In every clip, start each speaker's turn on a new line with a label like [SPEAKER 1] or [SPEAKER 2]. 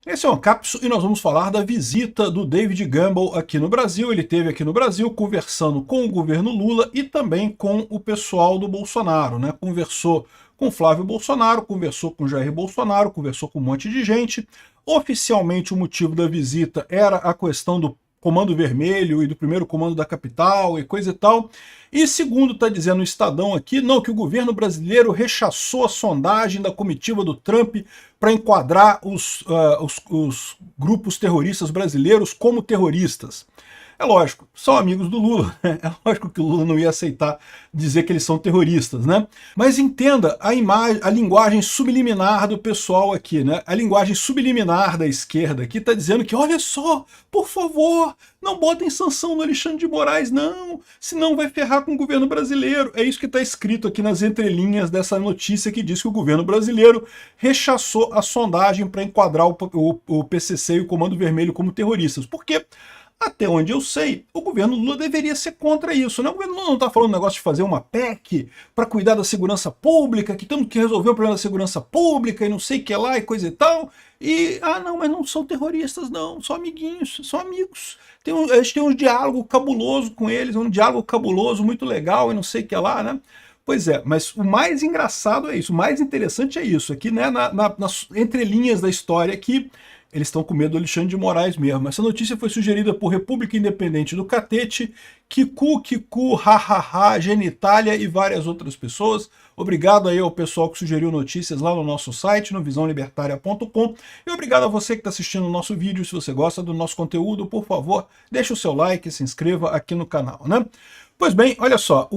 [SPEAKER 1] Esse é o Ancapso e nós vamos falar da visita do David Gamble aqui no Brasil. Ele esteve aqui no Brasil conversando com o governo Lula e também com o pessoal do Bolsonaro, né? Conversou com Flávio Bolsonaro, conversou com Jair Bolsonaro, conversou com um monte de gente. Oficialmente o motivo da visita era a questão do Comando Vermelho e do primeiro comando da capital e coisa e tal. E segundo está dizendo o Estadão aqui, não, que o governo brasileiro rechaçou a sondagem da comitiva do Trump para enquadrar os grupos terroristas brasileiros como terroristas. É lógico, são amigos do Lula, né? É lógico que o Lula não ia aceitar dizer que eles são terroristas, né? Mas entenda a linguagem subliminar do pessoal aqui, né? A linguagem subliminar da esquerda aqui está dizendo que, olha só, por favor, não botem sanção no Alexandre de Moraes, não, senão vai ferrar com o governo brasileiro. É isso que está escrito aqui nas entrelinhas dessa notícia que diz que o governo brasileiro rechaçou a sondagem para enquadrar o PCC e o Comando Vermelho como terroristas. Por quê? Até onde eu sei, o governo Lula deveria ser contra isso, né? O governo Lula não está falando negócio de fazer uma PEC para cuidar da segurança pública, que temos que resolver o problema da segurança pública e não sei o que lá e coisa e tal. E, não, mas não são terroristas não, são amiguinhos, são amigos. A gente tem um diálogo cabuloso com eles, um diálogo cabuloso, muito legal e não sei o que lá, né? Pois é, mas o mais engraçado é isso, o mais interessante é isso, aqui, né, nas entrelinhas da história aqui, eles estão com medo do Alexandre de Moraes mesmo. Essa notícia foi sugerida por República Independente do Catete, Kiku, Hahaha, Genitalia e várias outras pessoas. Obrigado aí ao pessoal que sugeriu notícias lá no nosso site, no visãolibertaria.com. E obrigado a você que está assistindo o nosso vídeo. Se você gosta do nosso conteúdo, por favor, deixe o seu like e se inscreva aqui no canal, né? Pois bem, olha só,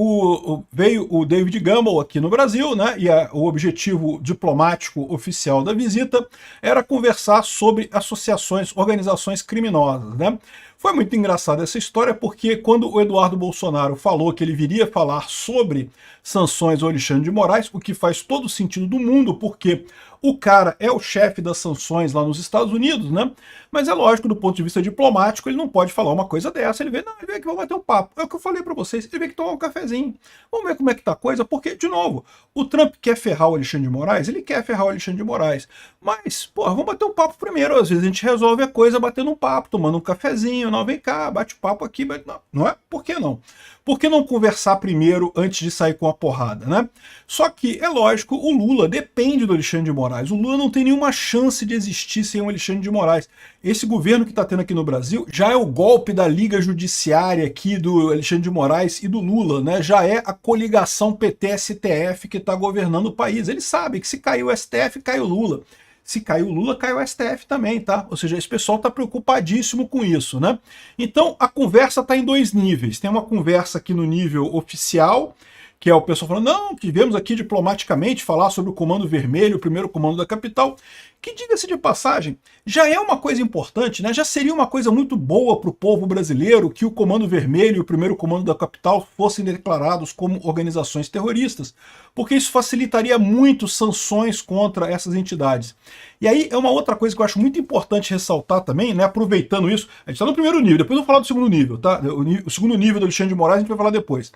[SPEAKER 1] veio o David Gamble aqui no Brasil, né? E o objetivo diplomático oficial da visita era conversar sobre associações, organizações criminosas, né? Foi muito engraçada essa história porque quando o Eduardo Bolsonaro falou que ele viria falar sobre sanções ao Alexandre de Moraes, o que faz todo o sentido do mundo, porque o cara é o chefe das sanções lá nos Estados Unidos, né? Mas é lógico, do ponto de vista diplomático, ele não pode falar uma coisa dessa. Ele vem aqui, vamos bater um papo. É o que eu falei para vocês, ele vem aqui tomar um cafezinho. Vamos ver como é que tá a coisa, porque, de novo, o Trump quer ferrar o Alexandre de Moraes, ele quer ferrar o Alexandre de Moraes. Mas, porra, vamos bater um papo primeiro. Às vezes a gente resolve a coisa batendo um papo, tomando um cafezinho. Não, vem cá, bate papo aqui. Não é? Por que não? Por que não conversar primeiro antes de sair com a porrada, né? Só que, é lógico, o Lula depende do Alexandre de Moraes. O Lula não tem nenhuma chance de existir sem o Alexandre de Moraes. Esse governo que está tendo aqui no Brasil já é o golpe da Liga Judiciária aqui do Alexandre de Moraes e do Lula, né? Já é a coligação PT-STF que está governando o país. Eles sabem que se cair o STF, cai o Lula. Se cair o Lula, cai o STF também, tá? Ou seja, esse pessoal está preocupadíssimo com isso, né? Então, a conversa está em dois níveis. Tem uma conversa aqui no nível oficial, que é o pessoal falando, não, que viemos aqui diplomaticamente falar sobre o Comando Vermelho, o primeiro comando da capital, que, diga-se de passagem, já é uma coisa importante, né? Já seria uma coisa muito boa para o povo brasileiro que o Comando Vermelho e o primeiro comando da capital fossem declarados como organizações terroristas, porque isso facilitaria muito sanções contra essas entidades. E aí é uma outra coisa que eu acho muito importante ressaltar também, né? Aproveitando isso, a gente está no primeiro nível, depois eu vou falar do segundo nível, tá? O segundo nível do Alexandre de Moraes a gente vai falar depois.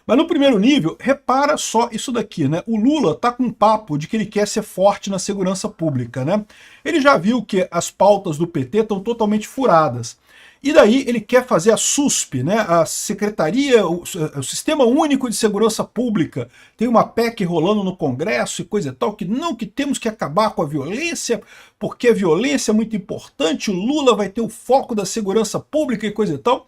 [SPEAKER 1] Mas no primeiro nível, repara só isso daqui, né? O Lula tá com um papo de que ele quer ser forte na segurança pública, né? Ele já viu que as pautas do PT estão totalmente furadas. E daí ele quer fazer a SUSP, né? A Secretaria, o Sistema Único de Segurança Pública. Tem uma PEC rolando no Congresso e coisa e tal, que não, que temos que acabar com a violência, porque a violência é muito importante, o Lula vai ter o foco da segurança pública e coisa e tal.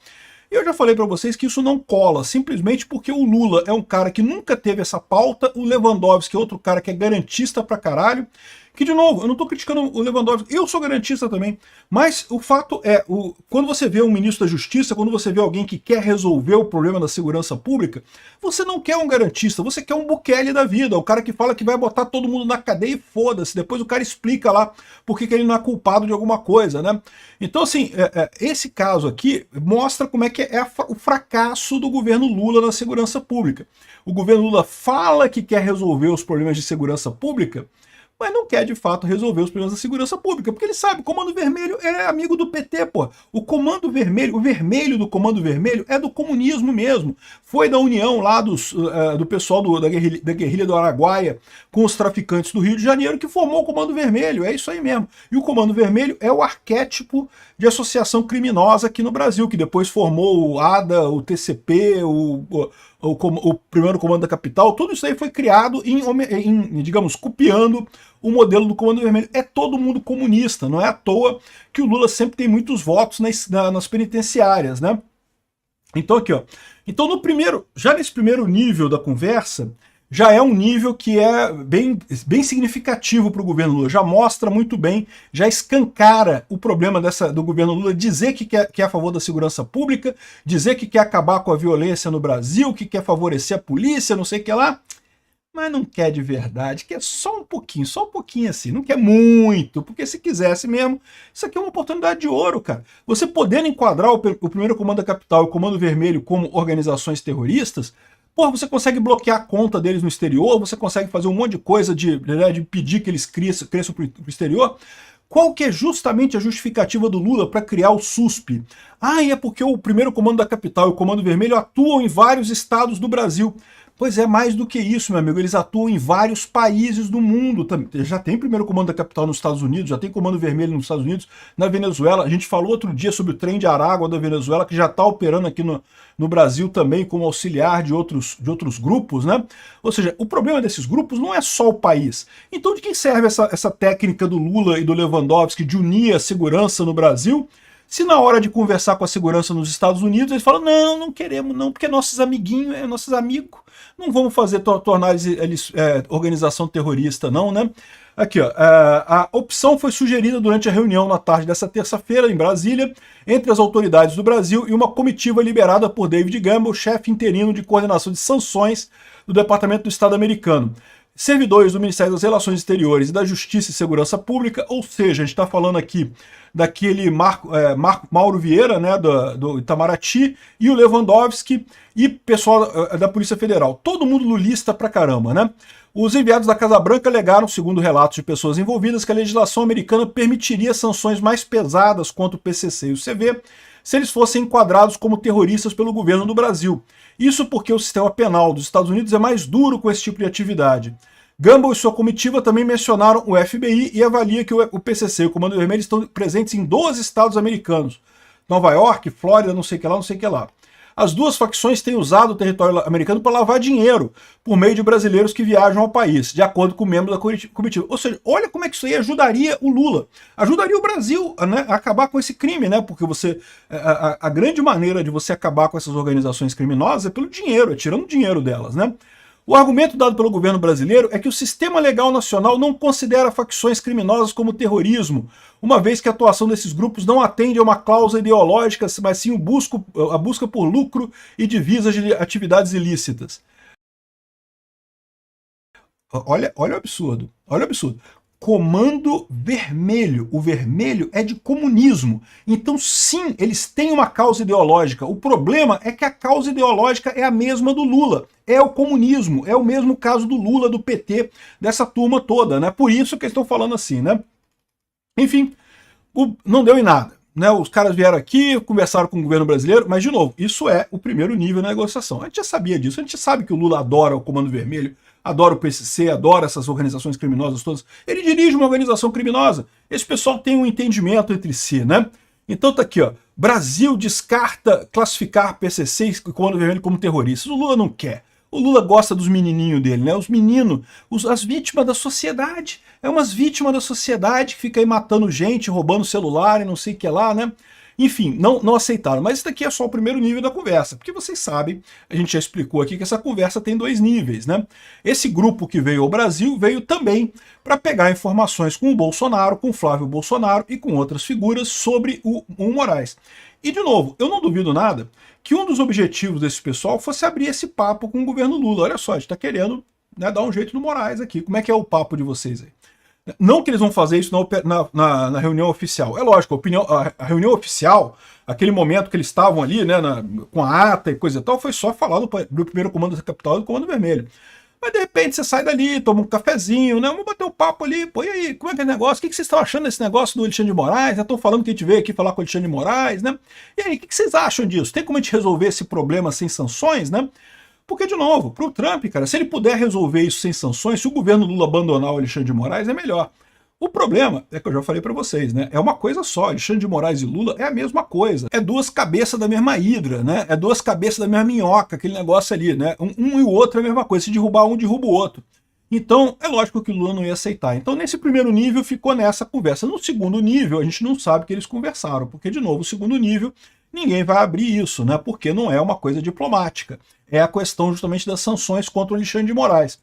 [SPEAKER 1] Eu já falei para vocês que isso não cola, simplesmente porque o Lula é um cara que nunca teve essa pauta, o Lewandowski é outro cara que é garantista pra caralho, que, de novo, eu não estou criticando o Lewandowski, eu sou garantista também, mas o fato é, quando você vê um ministro da Justiça, quando você vê alguém que quer resolver o problema da segurança pública, você não quer um garantista, você quer um Bukele da vida, o cara que fala que vai botar todo mundo na cadeia e foda-se, depois o cara explica lá por que ele não é culpado de alguma coisa, né? Então, assim, esse caso aqui mostra como é que é o fracasso do governo Lula na segurança pública. O governo Lula fala que quer resolver os problemas de segurança pública, mas não quer de fato resolver os problemas da segurança pública, porque ele sabe, o Comando Vermelho é amigo do PT, pô. O Comando Vermelho, o vermelho do Comando Vermelho é do comunismo mesmo. Foi da união lá do pessoal da guerrilha do Araguaia com os traficantes do Rio de Janeiro que formou o Comando Vermelho, é isso aí mesmo. E o Comando Vermelho é o arquétipo de associação criminosa aqui no Brasil, que depois formou o ADA, o TCP, o primeiro comando da capital. Tudo isso aí foi criado digamos, copiando o modelo do Comando Vermelho. É todo mundo comunista, não é à toa que o Lula sempre tem muitos votos nas penitenciárias, né? Então aqui, ó. Então já nesse primeiro nível da conversa, já é um nível que é bem significativo para o governo Lula, já mostra muito bem, já escancara o problema do governo Lula dizer que é a favor da segurança pública, dizer que quer acabar com a violência no Brasil, que quer favorecer a polícia, não sei o que lá, mas não quer de verdade, quer só um pouquinho assim, não quer muito, porque se quisesse mesmo, isso aqui é uma oportunidade de ouro, cara. Você podendo enquadrar o primeiro Comando da Capital e o Comando Vermelho como organizações terroristas, pô, você consegue bloquear a conta deles no exterior, você consegue fazer um monte de coisa de pedir que eles cresçam para o exterior. Qual que é justamente a justificativa do Lula para criar o SUSP? É porque o primeiro Comando da Capital e o Comando Vermelho atuam em vários estados do Brasil. Pois é, mais do que isso, meu amigo, eles atuam em vários países do mundo. Já tem primeiro Comando da Capital nos Estados Unidos, já tem Comando Vermelho nos Estados Unidos, na Venezuela. A gente falou outro dia sobre o trem de Aragua da Venezuela, que já está operando aqui no Brasil também como auxiliar de outros grupos, né? Ou seja, o problema desses grupos não é só o país. Então de que serve essa técnica do Lula e do Lewandowski de unir a segurança no Brasil, se na hora de conversar com a segurança nos Estados Unidos eles falam, não queremos não, porque nossos amiguinhos, nossos amigos, não vamos tornar eles organização terrorista não, né? Aqui, ó, a opção foi sugerida durante a reunião na tarde dessa terça-feira em Brasília, entre as autoridades do Brasil e uma comitiva liderada por David Gamble, chefe interino de coordenação de sanções do Departamento do Estado americano. Servidores do Ministério das Relações Exteriores e da Justiça e Segurança Pública, ou seja, a gente está falando aqui daquele Mauro Vieira, né, do Itamaraty, e o Lewandowski e pessoal da Polícia Federal. Todo mundo lulista pra caramba, né? Os enviados da Casa Branca alegaram, segundo relatos de pessoas envolvidas, que a legislação americana permitiria sanções mais pesadas contra o PCC e o CV se eles fossem enquadrados como terroristas pelo governo do Brasil. Isso porque o sistema penal dos Estados Unidos é mais duro com esse tipo de atividade. Gamble e sua comitiva também mencionaram o FBI e avalia que o PCC e o Comando Vermelho estão presentes em 12 estados americanos. Nova York, Flórida, não sei o que lá, não sei o que lá. As duas facções têm usado o território americano para lavar dinheiro por meio de brasileiros que viajam ao país, de acordo com membros da comitiva. Ou seja, olha como é que isso aí ajudaria o Lula. Ajudaria o Brasil, né, a acabar com esse crime, né? Porque a grande maneira de você acabar com essas organizações criminosas é pelo dinheiro, é tirando o dinheiro delas, né? O argumento dado pelo governo brasileiro é que o sistema legal nacional não considera facções criminosas como terrorismo, uma vez que a atuação desses grupos não atende a uma cláusula ideológica, mas sim a busca por lucro e divisas de atividades ilícitas. Olha o absurdo, olha o absurdo. Comando Vermelho. O vermelho é de comunismo. Então, sim, eles têm uma causa ideológica. O problema é que a causa ideológica é a mesma do Lula. É o comunismo. É o mesmo caso do Lula, do PT, dessa turma toda, né? Por isso que eles estão falando assim, né? Enfim, não deu em nada. Né? Os caras vieram aqui, conversaram com o governo brasileiro, mas, de novo, isso é o primeiro nível da negociação. A gente já sabia disso. A gente sabe que o Lula adora o Comando Vermelho, adora o PCC, adora essas organizações criminosas todas. Ele dirige uma organização criminosa. Esse pessoal tem um entendimento entre si, né? Então tá aqui, ó. Brasil descarta classificar PCC e Comando Vermelho como terroristas. O Lula não quer. O Lula gosta dos menininhos dele, né? Os meninos, as vítimas da sociedade. É umas vítimas da sociedade que fica aí matando gente, roubando celular e não sei o que lá, né? Enfim, não aceitaram. Mas isso daqui é só o primeiro nível da conversa, porque vocês sabem, a gente já explicou aqui que essa conversa tem dois níveis, né? Esse grupo que veio ao Brasil veio também para pegar informações com o Bolsonaro, com o Flávio Bolsonaro e com outras figuras sobre o Moraes. E, de novo, eu não duvido nada que um dos objetivos desse pessoal fosse abrir esse papo com o governo Lula. Olha só, a gente está querendo, né, dar um jeito no Moraes aqui. Como é que é o papo de vocês aí? Não que eles vão fazer isso na reunião oficial. É lógico, a reunião oficial, aquele momento que eles estavam ali, né, com a ata e coisa e tal, foi só falar do primeiro Comando da Capital e do Comando Vermelho. Mas de repente você sai dali, toma um cafezinho, né? Vamos bater um papo ali, pô, e aí, como é que é o negócio? O que vocês estão achando desse negócio do Alexandre de Moraes? Estão falando que a gente veio aqui falar com o Alexandre de Moraes, né? E aí, o que vocês acham disso? Tem como a gente resolver esse problema sem sanções, né? Porque, de novo, para o Trump, cara, se ele puder resolver isso sem sanções, se o governo Lula abandonar o Alexandre de Moraes, é melhor. O problema é que eu já falei para vocês, né? É uma coisa só. Alexandre de Moraes e Lula é a mesma coisa. É duas cabeças da mesma hidra, né? É duas cabeças da mesma minhoca, aquele negócio ali, né? Um e o outro é a mesma coisa. Se derrubar um, derruba o outro. Então, é lógico que o Lula não ia aceitar. Então, nesse primeiro nível, ficou nessa conversa. No segundo nível, a gente não sabe que eles conversaram, porque, de novo, o segundo nível, ninguém vai abrir isso, né? Porque não é uma coisa diplomática. É a questão justamente das sanções contra o Alexandre de Moraes.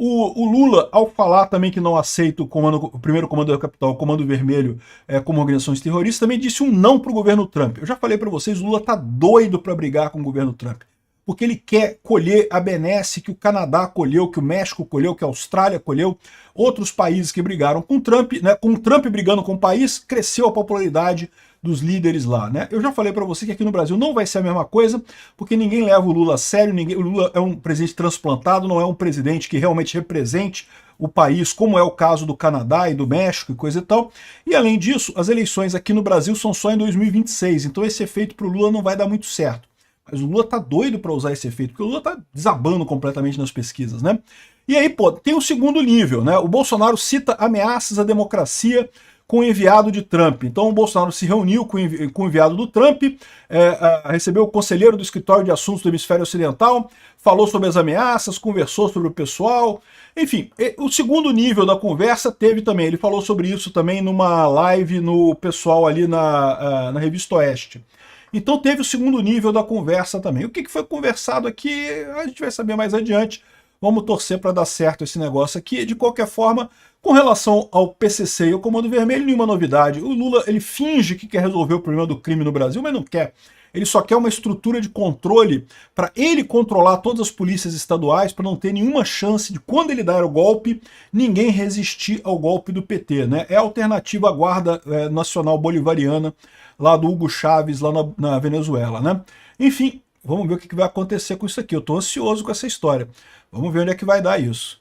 [SPEAKER 1] O Lula, ao falar também que não aceita o primeiro comando da capital, o Comando Vermelho, como organizações terroristas, também disse um não para o governo Trump. Eu já falei para vocês, o Lula está doido para brigar com o governo Trump, porque ele quer colher a benesse que o Canadá colheu, que o México colheu, que a Austrália colheu, outros países que brigaram com o Trump, né? Com o Trump brigando com o país, cresceu a popularidade dos líderes lá, né? Eu já falei para você que aqui no Brasil não vai ser a mesma coisa, porque ninguém leva o Lula a sério, o Lula é um presidente transplantado, não é um presidente que realmente represente o país, como é o caso do Canadá e do México e coisa e tal. E além disso, as eleições aqui no Brasil são só em 2026, então esse efeito para o Lula não vai dar muito certo. Mas o Lula tá doido para usar esse efeito, porque o Lula tá desabando completamente nas pesquisas, né? E aí, pô, tem o segundo nível, né? O Bolsonaro cita ameaças à democracia com o enviado de Trump. Então o Bolsonaro se reuniu com o enviado do Trump, recebeu o conselheiro do Escritório de Assuntos do Hemisfério Ocidental, falou sobre as ameaças, conversou sobre o pessoal. Enfim, o segundo nível da conversa teve também, ele falou sobre isso também numa live no pessoal ali na Revista Oeste. Então teve o segundo nível da conversa também. O que foi conversado aqui, a gente vai saber mais adiante. Vamos torcer para dar certo esse negócio aqui. De qualquer forma, com relação ao PCC e ao Comando Vermelho, nenhuma novidade. O Lula, ele finge que quer resolver o problema do crime no Brasil, mas não quer. Ele só quer uma estrutura de controle para ele controlar todas as polícias estaduais, para não ter nenhuma chance de, quando ele dar o golpe, ninguém resistir ao golpe do PT, né? É a alternativa à Guarda Nacional Bolivariana, lá do Hugo Chávez, lá na Venezuela, né? Enfim, vamos ver o que vai acontecer com isso aqui. Eu estou ansioso com essa história. Vamos ver onde é que vai dar isso.